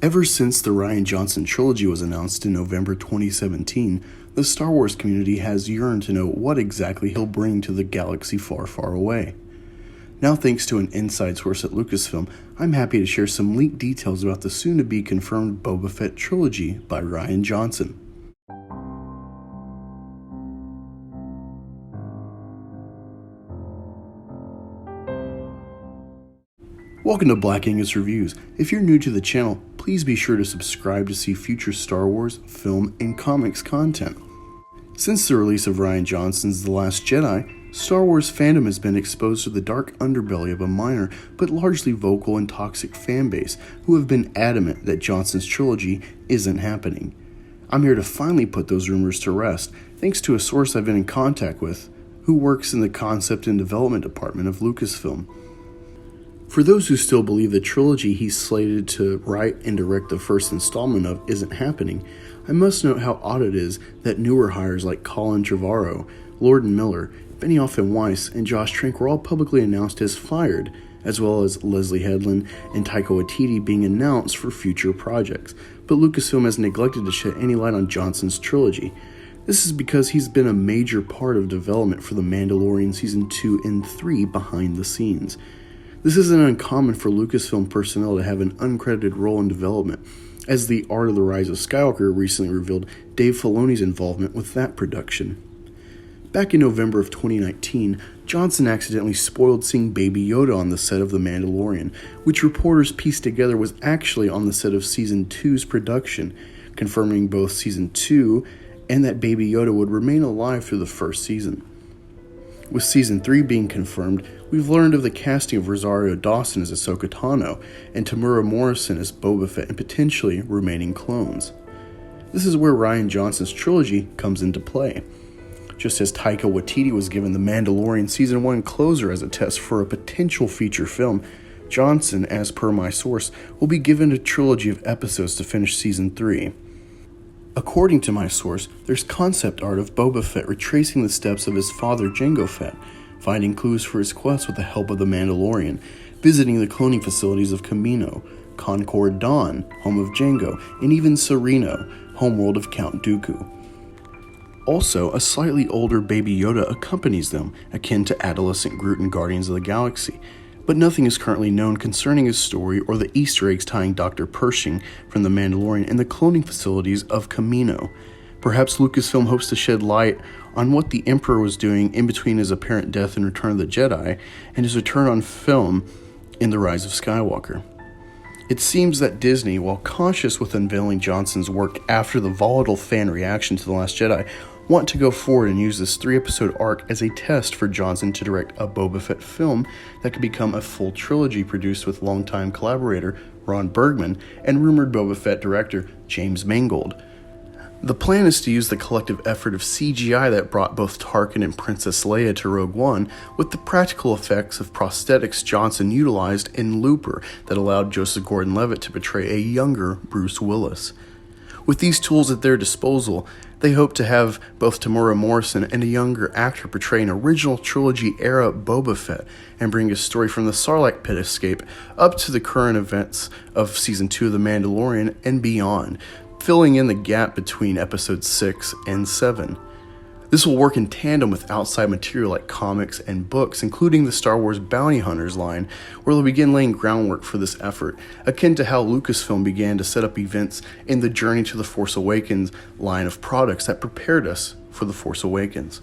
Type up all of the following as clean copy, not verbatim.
Ever since the Rian Johnson Trilogy was announced in November 2017, the Star Wars community has yearned to know what exactly he'll bring to the galaxy far, far away. Now, thanks to an inside source at Lucasfilm, I'm happy to share some leaked details about the soon-to-be confirmed Boba Fett Trilogy by Rian Johnson. Welcome to Black Angus Reviews. If you're new to the channel, please be sure to subscribe to see future Star Wars, film, and comics content. Since the release of Rian Johnson's The Last Jedi, Star Wars fandom has been exposed to the dark underbelly of a minor but largely vocal and toxic fanbase who have been adamant that Johnson's trilogy isn't happening. I'm here to finally put those rumors to rest, thanks to a source I've been in contact with, who works in the concept and development department of Lucasfilm. For those who still believe the trilogy he's slated to write and direct the first installment of isn't happening, I must note how odd it is that newer hires like Colin Trevorrow, Lord and Miller, Benioff and Weiss, and Josh Trank were all publicly announced as fired, as well as Leslie Headland and Taika Waititi being announced for future projects, but Lucasfilm has neglected to shed any light on Johnson's trilogy. This is because he's been a major part of development for The Mandalorian Season 2 and 3 behind the scenes. This isn't uncommon for Lucasfilm personnel to have an uncredited role in development, as The Art of the Rise of Skywalker recently revealed Dave Filoni's involvement with that production. Back in November of 2019, Johnson accidentally spoiled seeing Baby Yoda on the set of The Mandalorian, which reporters pieced together was actually on the set of Season 2's production, confirming both Season 2 and that Baby Yoda would remain alive through the first season. With Season 3 being confirmed, we've learned of the casting of Rosario Dawson as Ahsoka Tano and Temuera Morrison as Boba Fett and potentially remaining clones. This is where Rian Johnson's trilogy comes into play. Just as Taika Waititi was given The Mandalorian Season 1 closer as a test for a potential feature film, Johnson, as per my source, will be given a trilogy of episodes to finish Season 3. According to my source, there's concept art of Boba Fett retracing the steps of his father Jango Fett, finding clues for his quest with the help of the Mandalorian, visiting the cloning facilities of Kamino, Concord Dawn, home of Jango, and even Sereno, homeworld of Count Dooku. Also, a slightly older Baby Yoda accompanies them, akin to adolescent Groot in Guardians of the Galaxy, but nothing is currently known concerning his story or the Easter eggs tying Dr. Pershing from The Mandalorian and the cloning facilities of Kamino. Perhaps Lucasfilm hopes to shed light on what the Emperor was doing in between his apparent death in Return of the Jedi and his return on film in The Rise of Skywalker. It seems that Disney, while cautious with unveiling Johnson's work after the volatile fan reaction to The Last Jedi, want to go forward and use this 3-episode arc as a test for Johnson to direct a Boba Fett film that could become a full trilogy produced with longtime collaborator Ron Bergman and rumored Boba Fett director James Mangold. The plan is to use the collective effort of CGI that brought both Tarkin and Princess Leia to Rogue One with the practical effects of prosthetics Johnson utilized in Looper that allowed Joseph Gordon-Levitt to portray a younger Bruce Willis. With these tools at their disposal, they hope to have both Temuera Morrison and a younger actor portray an original trilogy-era Boba Fett and bring a story from the Sarlacc pit escape up to the current events of Season 2 of The Mandalorian and beyond, filling in the gap between Episodes 6 and 7. This will work in tandem with outside material like comics and books, including the Star Wars Bounty Hunters line, where they'll begin laying groundwork for this effort, akin to how Lucasfilm began to set up events in the Journey to the Force Awakens line of products that prepared us for The Force Awakens.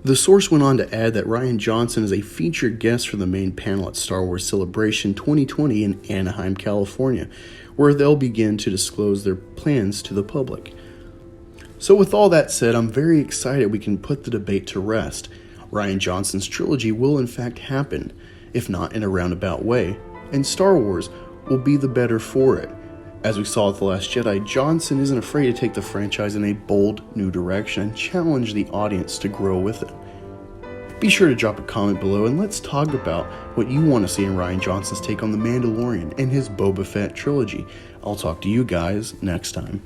The source went on to add that Rian Johnson is a featured guest for the main panel at Star Wars Celebration 2020 in Anaheim, California, where they'll begin to disclose their plans to the public. So with all that said, I'm very excited we can put the debate to rest. Rian Johnson's trilogy will in fact happen, if not in a roundabout way, and Star Wars will be the better for it. As we saw with The Last Jedi, Johnson isn't afraid to take the franchise in a bold new direction and challenge the audience to grow with it. Be sure to drop a comment below and let's talk about what you want to see in Rian Johnson's take on The Mandalorian and his Boba Fett trilogy. I'll talk to you guys next time.